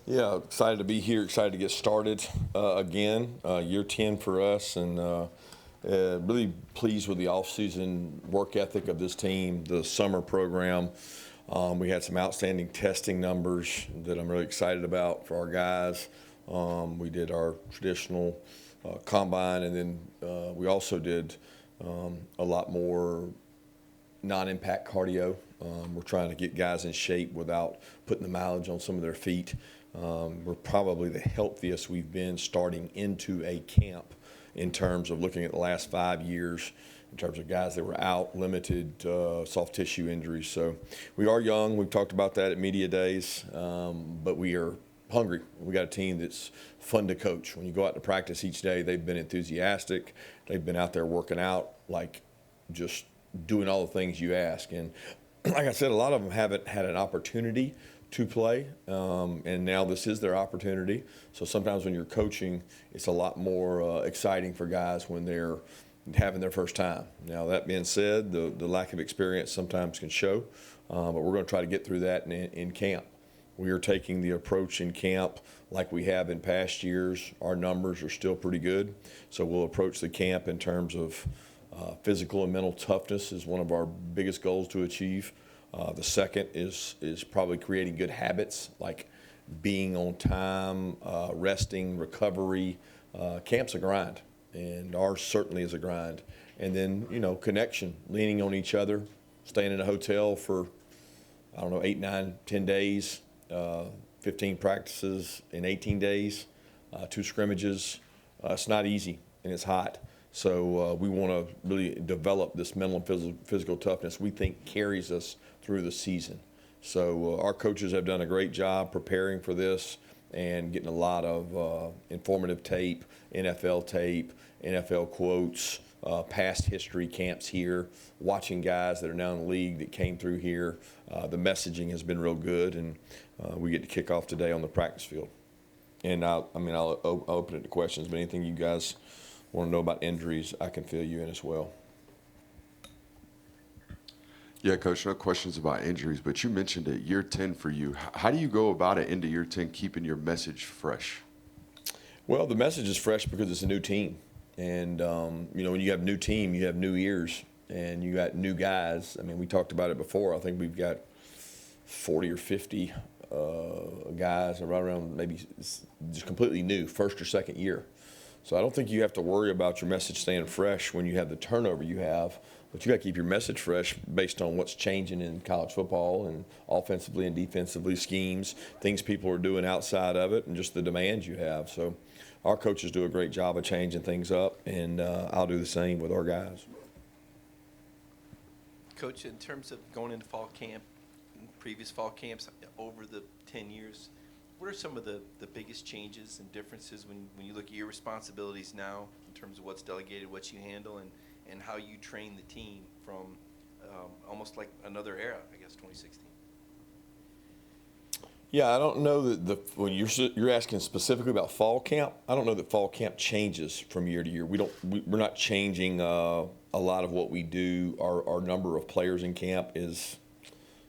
Yeah, excited to be here, excited to get started again. Year 10 for us, and really pleased with the off-season work ethic of this team, the summer program. We had some outstanding testing numbers that I'm really excited about for our guys. We did our traditional combine, and then we also did a lot more non-impact cardio. We're trying to get guys in shape without putting the mileage on some of their feet. We're probably the healthiest we've been starting into a camp in terms of looking at the last 5 years, in terms of guys that were out, limited soft tissue injuries. So we are young. We've talked about that at media days, but we are hungry. We got a team that's fun to coach. When you go out to practice each day, they've been enthusiastic. They've been out there working out, like just doing all the things you ask. And like I said, a lot of them haven't had an opportunity to play, and now this is their opportunity. So sometimes when you're coaching, it's a lot more exciting for guys when they're having their first time. Now, that being said, the lack of experience sometimes can show, but we're going to try to get through that in camp. We are taking the approach in camp like we have in past years. Our numbers are still pretty good, so we'll approach the camp in terms of physical and mental toughness is one of our biggest goals to achieve. The second is probably creating good habits, like being on time, resting, recovery. Camp's a grind, and ours certainly is a grind. And then, connection, leaning on each other, staying in a hotel for, 8, 9, 10 days, 15 practices in 18 days, 2 scrimmages. It's not easy, and it's hot. So we want to really develop this mental and physical toughness we think carries us through the season. So our coaches have done a great job preparing for this and getting a lot of informative tape, NFL quotes, past history camps here, watching guys that are now in the league that came through here. The messaging has been real good, and we get to kick off today on the practice field. And I'll open it to questions, but anything you guys want to know about injuries, I can fill you in as well. Yeah, Coach, no questions about injuries, but you mentioned it, year 10 for you. How do you go about it into year 10, keeping your message fresh? Well, the message is fresh because it's a new team. And, when you have a new team, you have new ears, and you got new guys. I mean, we talked about it before. I think we've got 40 or 50 guys right around maybe just completely new, first or second year. So I don't think you have to worry about your message staying fresh when you have the turnover you have, but you got to keep your message fresh based on what's changing in college football and offensively and defensively, schemes, things people are doing outside of it, and just the demands you have. So our coaches do a great job of changing things up, and I'll do the same with our guys. Coach, in terms of going into fall camp, previous fall camps over the 10 years, what are some of the biggest changes and differences when you look at your responsibilities now in terms of what's delegated, what you handle, and how you train the team from almost like another era, I guess, 2016? Yeah, I don't know that when you're asking specifically about fall camp, I don't know that fall camp changes from year to year. We're not changing a lot of what we do. Our number of players in camp is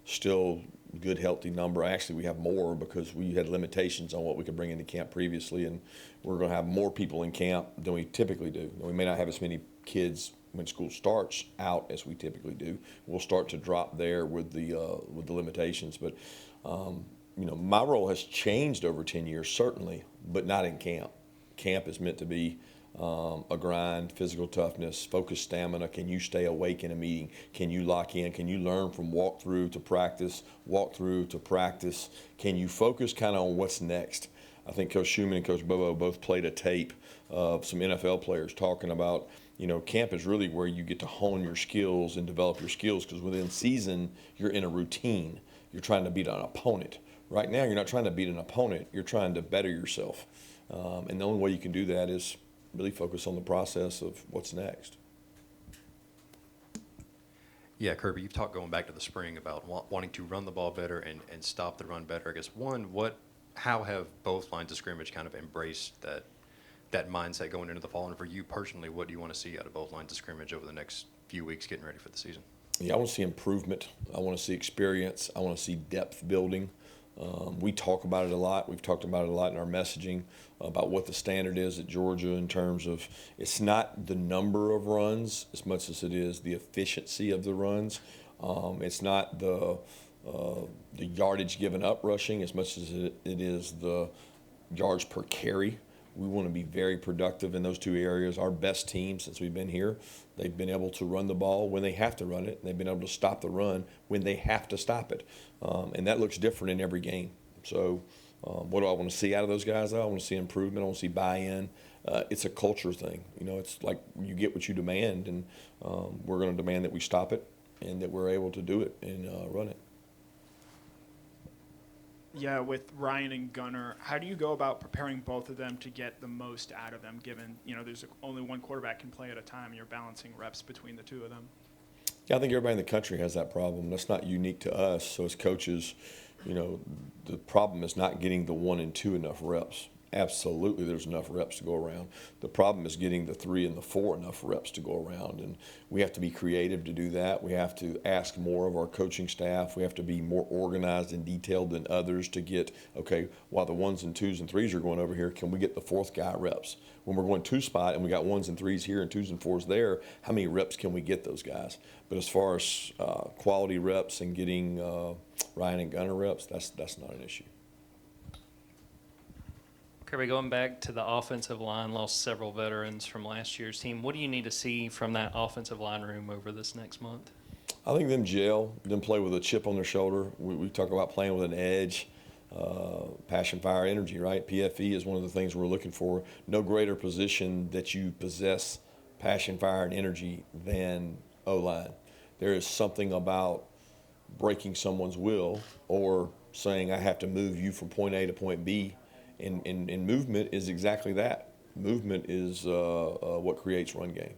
still good, healthy number. Actually, we have more because we had limitations on what we could bring into camp previously, and we're going to have more people in camp than we typically do. We may not have as many kids when school starts out as we typically do. We'll start to drop there with the limitations, but my role has changed over 10 years, certainly, but not in camp. Camp is meant to be a grind, physical toughness, focused stamina. Can you stay awake in a meeting? Can you lock in? Can you learn from walkthrough to practice, walkthrough to practice? Can you focus kind of on what's next? I think Coach Schumann and Coach Bobo both played a tape of some NFL players talking about, camp is really where you get to hone your skills and develop your skills, because within season, you're in a routine. You're trying to beat an opponent. Right now, you're not trying to beat an opponent. You're trying to better yourself. And the only way you can do that is really focus on the process of what's next. Yeah, Kirby, you've talked going back to the spring about wanting to run the ball better and stop the run better. I guess, how have both lines of scrimmage kind of embraced that mindset going into the fall? And for you personally, what do you want to see out of both lines of scrimmage over the next few weeks getting ready for the season? Yeah, I want to see improvement. I want to see experience. I want to see depth building. We talk about it a lot. We've talked about it a lot in our messaging about what the standard is at Georgia in terms of it's not the number of runs as much as it is the efficiency of the runs. It's not the yardage given up rushing as much as it is the yards per carry. We want to be very productive in those two areas. Our best team since we've been here, they've been able to run the ball when they have to run it, and they've been able to stop the run when they have to stop it. And that looks different in every game. So what do I want to see out of those guys, though? I want to see improvement. I want to see buy-in. It's a culture thing. It's like you get what you demand, and we're going to demand that we stop it and that we're able to do it and run it. Yeah, with Ryan and Gunnar, how do you go about preparing both of them to get the most out of them, given, there's only one quarterback can play at a time, you're balancing reps between the two of them? Yeah, I think everybody in the country has that problem. That's not unique to us. So as coaches, the problem is not getting the 1 and 2 enough reps. Absolutely, there's enough reps to go around. The problem is getting the 3 and the 4 enough reps to go around, and we have to be creative to do that. We have to ask more of our coaching staff. We have to be more organized and detailed than others to get, okay, while the 1s and 2s and 3s are going over here, can we get the 4th guy reps? When we're going 2-spot and we got 1s and 3s here and 2s and 4s there, how many reps can we get those guys? But as far as quality reps and getting Ryan and Gunnar reps, that's not an issue. Kirby, going back to the offensive line, lost several veterans from last year's team. What do you need to see from that offensive line room over this next month? I think them gel, them play with a chip on their shoulder. We talk about playing with an edge, passion, fire, energy, right? PFE is one of the things we're looking for. No greater position that you possess passion, fire, and energy than O-line. There is something about breaking someone's will or saying I have to move you from point A to point B. And movement is exactly that. Movement is what creates run game.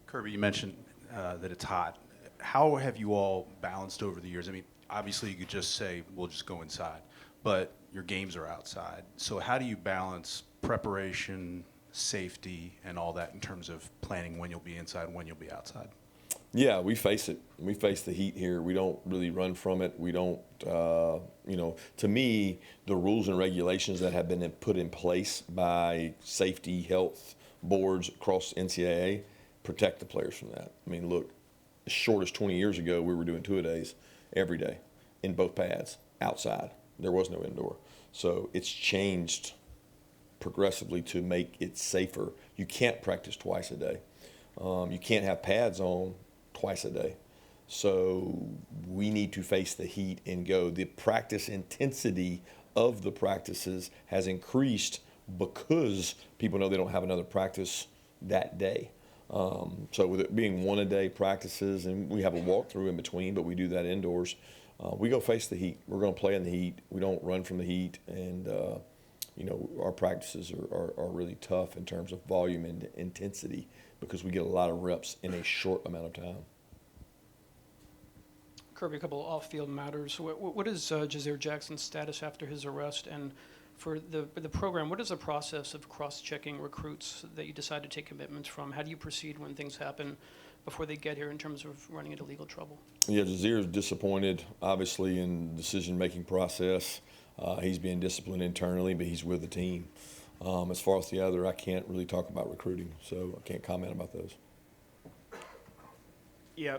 Kirby, you mentioned that it's hot. How have you all balanced over the years? I mean, obviously you could just say, we'll just go inside, but your games are outside. So how do you balance preparation, safety, and all that in terms of planning when you'll be inside, when you'll be outside? Yeah, we face it. We face the heat here. We don't really run from it. We don't, to me, the rules and regulations that have been put in place by safety, health boards across NCAA protect the players from that. I mean, look, as short as 20 years ago, we were doing two-a-days every day in both pads, outside. There was no indoor. So it's changed progressively to make it safer. You can't practice twice a day. You can't have pads on twice a day. So we need to face the heat and go. The practice intensity of the practices has increased because people know they don't have another practice that day. So with it being 1-a-day practices, and we have a walkthrough in between, but we do that indoors, we go face the heat. We're going to play in the heat. We don't run from the heat. And, our practices are really tough in terms of volume and intensity because we get a lot of reps in a short amount of time. Kirby, a couple of off-field matters. What is Jazeer Jackson's status after his arrest? And for the program, what is the process of cross-checking recruits that you decide to take commitments from? How do you proceed when things happen before they get here in terms of running into legal trouble? Yeah, Jazeer is disappointed, obviously, in the decision-making process. He's being disciplined internally, but he's with the team. As far as the other, I can't really talk about recruiting, so I can't comment about those. Yeah,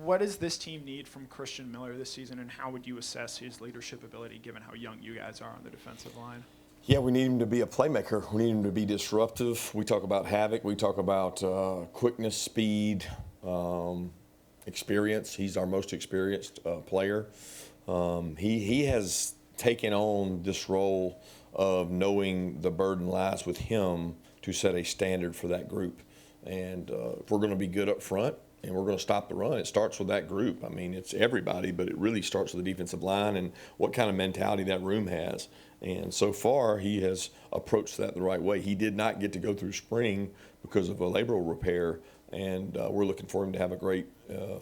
what does this team need from Christian Miller this season, and how would you assess his leadership ability given how young you guys are on the defensive line? Yeah, we need him to be a playmaker. We need him to be disruptive. We talk about havoc. We talk about quickness, speed, experience. He's our most experienced player. He has taken on this role of knowing the burden lies with him to set a standard for that group. And if we're going to be good up front and we're going to stop the run, it starts with that group. I mean, it's everybody, but it really starts with the defensive line and what kind of mentality that room has. And so far, he has approached that the right way. He did not get to go through spring because of a labral repair, and we're looking for him to have a great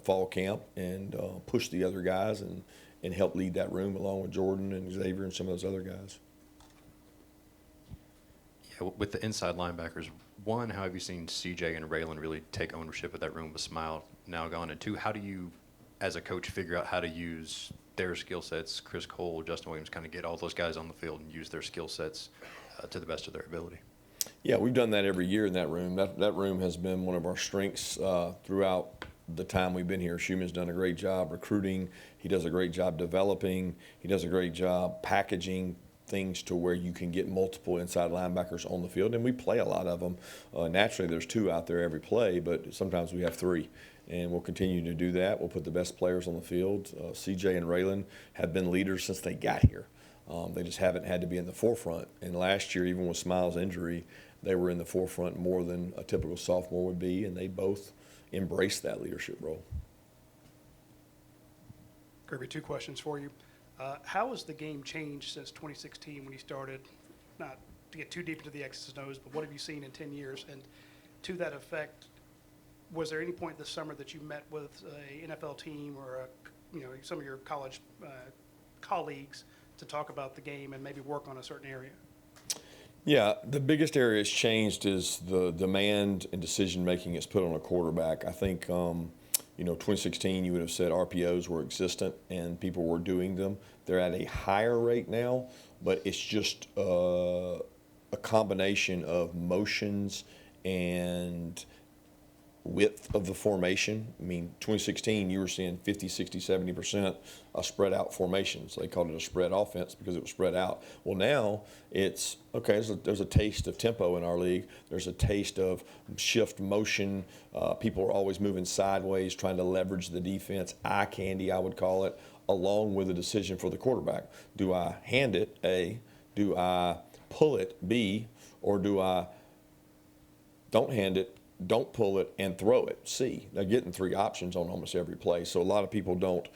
fall camp and push the other guys and help lead that room along with Jordan and Xavier and some of those other guys. Yeah, with the inside linebackers, one, how have you seen CJ and Raylan really take ownership of that room with Smile now gone? And two, how do you as a coach, figure out how to use their skill sets? Chris Cole, Justin Williams, kind of get all those guys on the field and use their skill sets to the best of their ability. Yeah, we've done that every year in that room. That room has been one of our strengths throughout the time we've been here. Schumann's done a great job recruiting. He does a great job developing. He does a great job packaging things to where you can get multiple inside linebackers on the field, and we play a lot of them. Naturally, there's 2 out there every play, but sometimes we have 3, and we'll continue to do that. We'll put the best players on the field. CJ and Raylan have been leaders since they got here. They just haven't had to be in the forefront, and last year, even with Smiles' injury, they were in the forefront more than a typical sophomore would be, and they both embraced that leadership role. Kirby, 2 questions for you. How has the game changed since 2016 when you started, not to get too deep into the X's and O's, but what have you seen in 10 years? And to that effect, was there any point this summer that you met with a NFL team or some of your college colleagues to talk about the game and maybe work on a certain area? Yeah, the biggest area that's changed is the demand and decision-making it's put on a quarterback. I think, 2016 you would have said RPOs were existent and people were doing them. They're at a higher rate now, but it's just a combination of motions and width of the formation. I mean, 2016, you were seeing 50, 60, 70% of spread out formations. They called it a spread offense because it was spread out. Well, now it's, okay, there's a taste of tempo in our league. There's a taste of shift motion. People are always moving sideways, trying to leverage the defense. Eye candy, I would call it, along with a decision for the quarterback. Do I hand it, A? Do I pull it, B? Or do I don't hand it, don't pull it, and throw it, C? They're getting 3 options on almost every play. So a lot of people don't,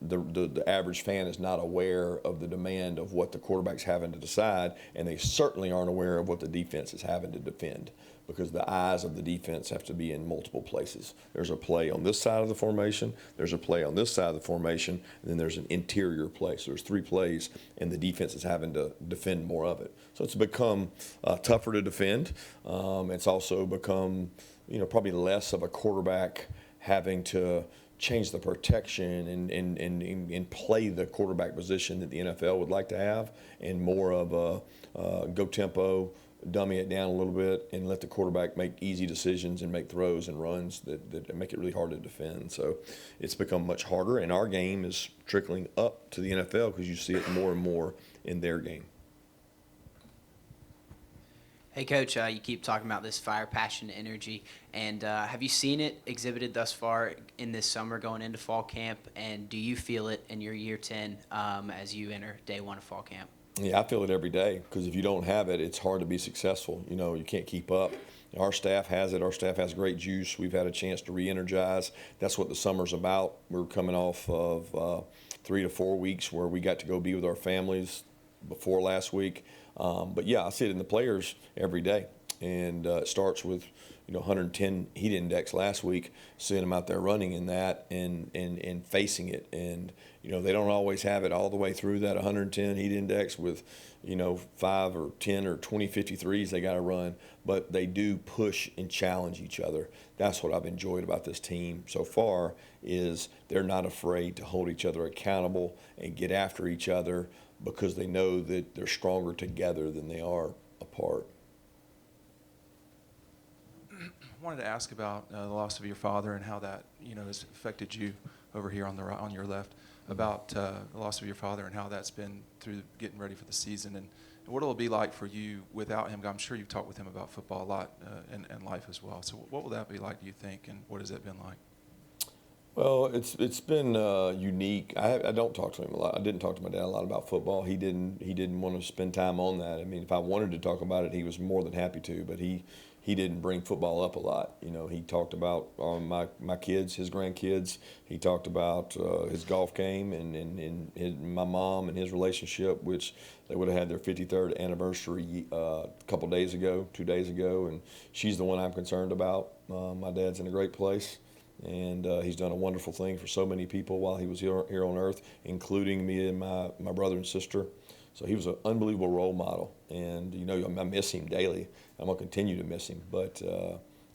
the average fan is not aware of the demand of what the quarterback's having to decide, and they certainly aren't aware of what the defense is having to defend, because the eyes of the defense have to be in multiple places. There's a play on this side of the formation, there's a play on this side of the formation, and then there's an interior play. So there's 3 plays, and the defense is having to defend more of it. So it's become tougher to defend. It's also become, probably less of a quarterback having to change the protection and play the quarterback position that the NFL would like to have, and more of a go tempo, dummy it down a little bit, and let the quarterback make easy decisions and make throws and runs that make it really hard to defend. So it's become much harder, and our game is trickling up to the NFL because you see it more and more in their game. Hey, Coach, you keep talking about this fire, passion, energy, and have you seen it exhibited thus far in this summer going into fall camp, and do you feel it in your year 10 as you enter day 1 of fall camp? Yeah, I feel it every day, because if you don't have it, it's hard to be successful. You can't keep up. Our staff has it. Our staff has great juice. We've had a chance to re-energize. That's what the summer's about. We're coming off of 3 to 4 weeks where we got to go be with our families before last week. But yeah, I see it in the players every day, and it starts with 110 heat index last week, seeing them out there running in that and facing it, and they don't always have it all the way through that 110 heat index with 5 or 10 or 20 53s they got to run, but they do push and challenge each other. That's what I've enjoyed about this team so far, is they're not afraid to hold each other accountable and get after each other, because they know that they're stronger together than they are apart. I wanted to ask about the loss of your father and how that has affected you over here on your left, about the loss of your father and how that's been through getting ready for the season, and what it'll be like for you without him. I'm sure you've talked with him about football a lot and life as well. So what will that be like, do you think, and what has it been like? Well, it's been unique. I don't talk to him a lot. I didn't talk to my dad a lot about football. He didn't want to spend time on that. I mean, if I wanted to talk about it, he was more than happy to. But he didn't bring football up a lot. He talked about my kids, his grandkids. He talked about his golf game and my mom and his relationship, which they would have had their 53rd anniversary a couple days ago, 2 days ago, and she's the one I'm concerned about. My dad's in a great place. And he's done a wonderful thing for so many people while he was here on earth, including me and my brother and sister. So he was an unbelievable role model. And, I miss him daily. I'm going to continue to miss him. But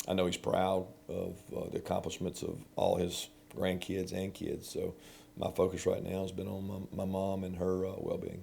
I know he's proud of the accomplishments of all his grandkids and kids. So my focus right now has been on my mom and her well-being.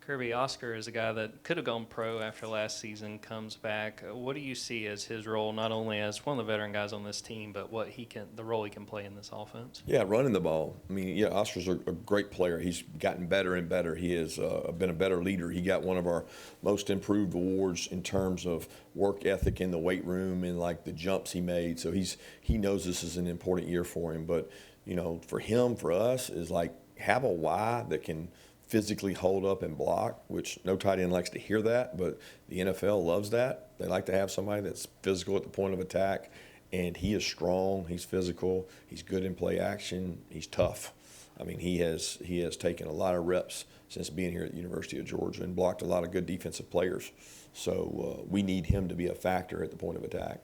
Kirby, Oscar is a guy that could have gone pro after last season, comes back. What do you see as his role, not only as one of the veteran guys on this team, but the role he can play in this offense? Yeah, running the ball. I mean, yeah, Oscar's a great player. He's gotten better and better. He has been a better leader. He got one of our most improved awards in terms of work ethic in the weight room and like the jumps he made. So he knows this is an important year for him. But, you know, for him, for us, is like have a why that can physically hold up and block, which no tight end likes to hear that, but the NFL loves that. They like to have somebody that's physical at the point of attack, and he is strong, he's physical, he's good in play action, he's tough. I mean, he has taken a lot of reps since being here at the University of Georgia and blocked a lot of good defensive players. So we need him to be a factor at the point of attack.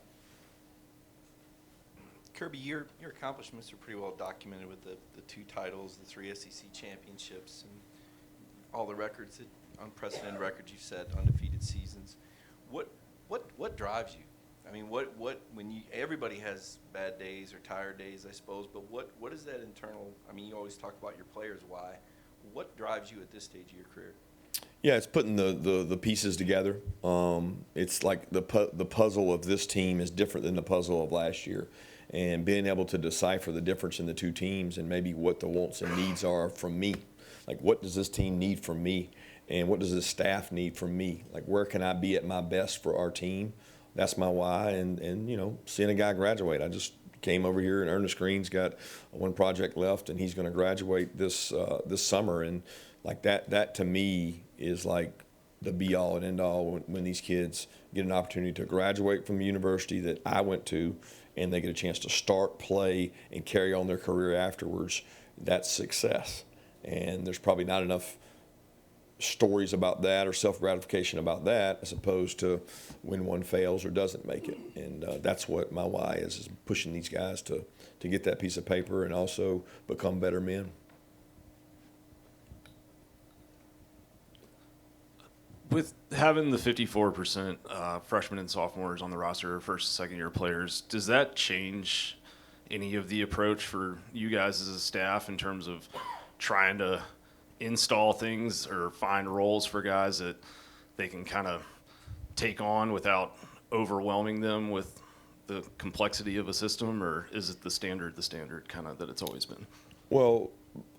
Kirby, your accomplishments are pretty well documented with the 2 titles, the 3 SEC championships, and all the records, unprecedented records you set, undefeated seasons. What drives you? I mean, what when you everybody has bad days or tired days, I suppose, but what is that internal? I mean, you always talk about your players' why. What drives you at this stage of your career? Yeah, it's putting the pieces together. It's like the puzzle of this team is different than the puzzle of last year. And being able to decipher the difference in the 2 teams and maybe what the wants and needs are from me. Like, what does this team need from me? And what does this staff need from me? Like, where can I be at my best for our team? That's my why. And you know, seeing a guy graduate. I just came over here, and Ernest Green's got 1 project left, and he's going to graduate this summer. And, like, that to me is like the be-all and end-all when these kids get an opportunity to graduate from the university that I went to, and they get a chance to start, play, and carry on their career afterwards. That's success. And there's probably not enough stories about that or self-gratification about that as opposed to when one fails or doesn't make it. And that's what my why is pushing these guys to get that piece of paper and also become better men. With having the 54% freshmen and sophomores on the roster, first and second year players, does that change any of the approach for you guys as a staff in terms of trying to install things or find roles for guys that they can kind of take on without overwhelming them with the complexity of a system, or is it the standard kind of that it's always been? Well,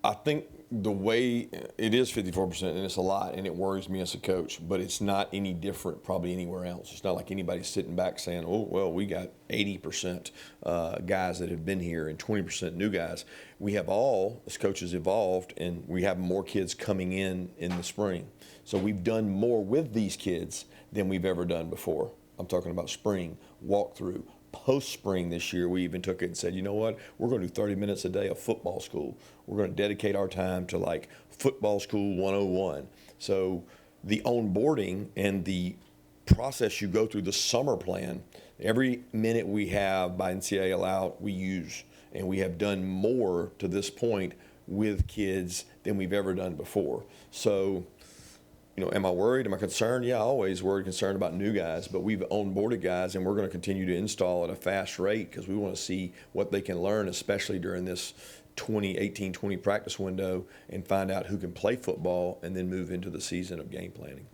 I think the way it is 54%, and it's a lot, and it worries me as a coach, but it's not any different probably anywhere else. It's not like anybody's sitting back saying, oh, well, we got 80% guys that have been here and 20% new guys. We have all, as coaches, evolved, and we have more kids coming in the spring. So we've done more with these kids than we've ever done before. I'm talking about spring, walkthrough. Post-spring this year, we even took it and said, you know what, we're going to do 30 minutes a day of football school. We're going to dedicate our time to like football school 101. So the onboarding and the process you go through, the summer plan, every minute we have by NCAA allowed, we use. And we have done more to this point with kids than we've ever done before. So, you know, am I worried? Am I concerned? Yeah, always worried, concerned about new guys. But we've onboarded guys, and we're going to continue to install at a fast rate because we want to see what they can learn, especially during this 2018-20 practice window, and find out who can play football and then move into the season of game planning.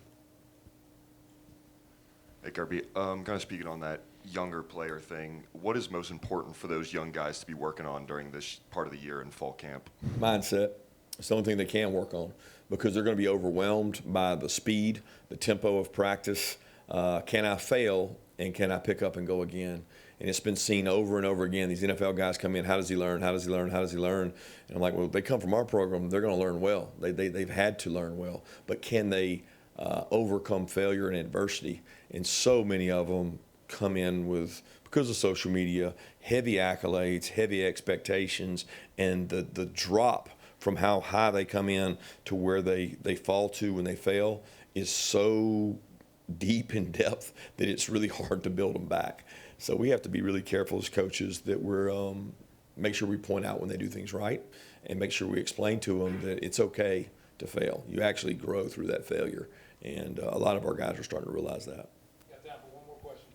Hey, Kirby, kind of speaking on that younger player thing, what is most important for those young guys to be working on during this part of the year in fall camp? Mindset. It's the only thing they can work on because they're going to be overwhelmed by the speed, the tempo of practice. Can I fail, and can I pick up and go again? And it's been seen over and over again. These NFL guys come in, how does he learn, how does he learn, how does he learn? And I'm like, well, they come from our program, they're going to learn well. They've had to learn well. But can they overcome failure and adversity? And so many of them come in with, because of social media, heavy accolades, heavy expectations, and the drop from how high they come in to where they fall to when they fail is so deep in depth that it's really hard to build them back. So we have to be really careful as coaches that we're make sure we point out when they do things right and make sure we explain to them that it's okay to fail. You actually grow through that failure, and a lot of our guys are starting to realize that. Got time for one more question.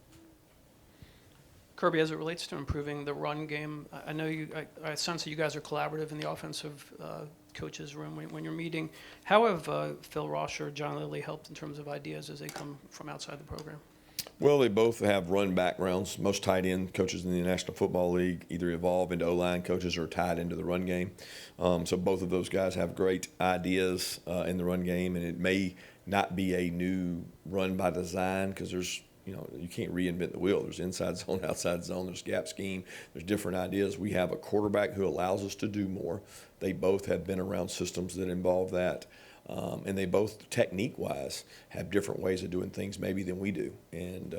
Kirby, as it relates to improving the run game, I know I sense that you guys are collaborative in the offensive coaches' room when you're meeting. How have Phil Rosh or John Lilly helped in terms of ideas as they come from outside the program? Well, they both have run backgrounds. Most tight end coaches in the National Football League either evolve into O-line coaches or tied into the run game. So both of those guys have great ideas in the run game, and it may not be a new run by design because there's, you can't reinvent the wheel. There's inside zone, outside zone, there's gap scheme, there's different ideas. We have a quarterback who allows us to do more. They both have been around systems that involve that. And they both, technique-wise, have different ways of doing things maybe than we do. And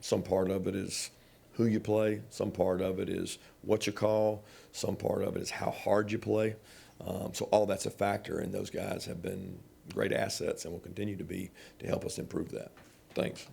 some part of it is who you play. Some part of it is what you call. Some part of it is how hard you play. So all that's a factor, and those guys have been great assets and will continue to be to help us improve that. Thanks.